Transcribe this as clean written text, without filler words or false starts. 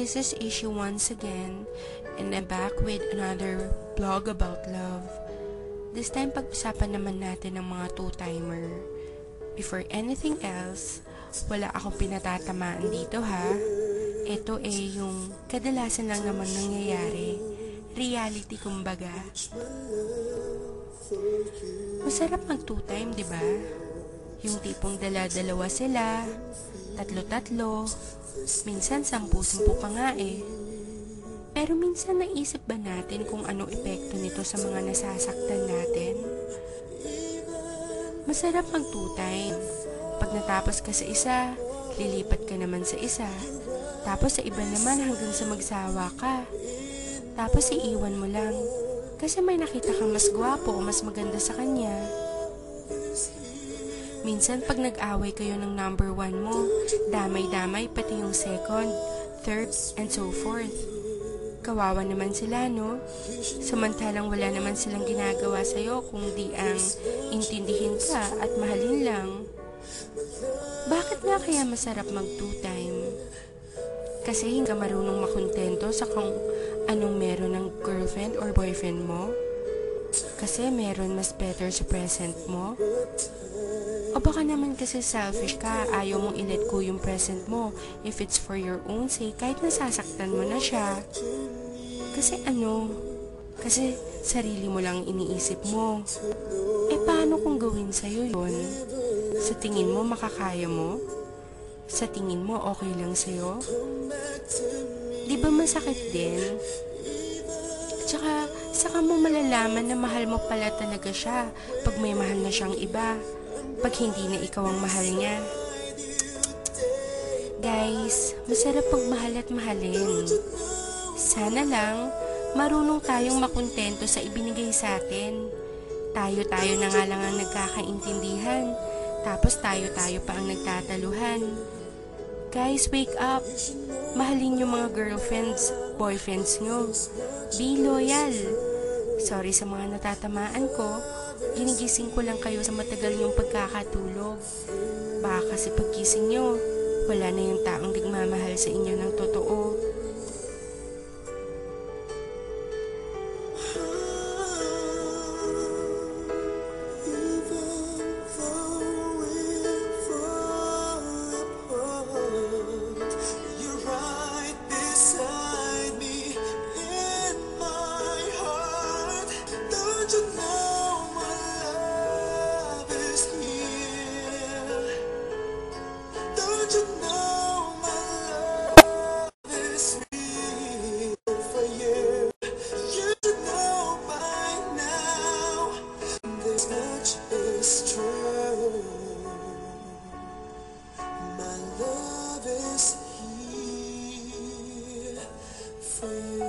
this is Issue once again, and I'm back with another blog about love. This time, pag-usapan naman natin ng mga two-timer. Before anything else, wala akong pinatatamaan dito ha. Ito yung kadalasan lang naman nangyayari. Reality kumbaga. Masarap mag two-time, di ba? Yung tipong dala-dalawa sila, tatlo-tatlo, minsan 10-10 pa nga eh. Pero minsan naisip ba natin kung anong epekto nito sa mga nasasaktan natin? Masarap mag two-time. Pag natapos ka sa isa, lilipat ka naman sa isa. Tapos sa iba naman hanggang sa magsawa ka. Tapos iiwan mo lang. Kasi may nakita kang mas gwapo o mas maganda sa kanya. Minsan pag nag-away kayo ng number 1 mo, damay-damay pati yung second, third, and so forth. Kawawa naman sila, no? Samantalang wala naman silang ginagawa sa'yo kung di ang intindihin ka at mahalin lang. Bakit nga kaya masarap mag two-time? Kasi hindi ka marunong makontento sa kung anong meron ng girlfriend or boyfriend mo? Kasi meron mas better sa present mo? O baka naman kasi selfish ka, ayaw mong i-let go yung present mo if it's for your own sake kahit nasasaktan mo na siya. Kasi Kasi sarili mo lang iniisip mo. Paano kung gawin sa'yo yun? Sa tingin mo makakaya mo? Sa tingin mo okay lang sa'yo? Di ba masakit din? Tsaka, saka mo malalaman na mahal mo pala talaga siya pag may mahal na siyang iba. Pag hindi na ikaw ang mahal niya. Guys, masarap pagmahal at mahalin. Sana lang, marunong tayong makontento sa ibinigay sa atin. Tayo-tayo na nga lang ang nagkakaintindihan. Tapos tayo-tayo pa ang nagtataluhan. Guys, wake up. Mahalin yung mga girlfriends, boyfriends nyo. Be loyal. Sorry sa mga natatamaan ko. Ginigising ko lang kayo sa matagal yung pagkakatulog. Baka kasi paggising nyo, wala na yung taong nagmamahal sa inyo ng totoo. My love is here for you.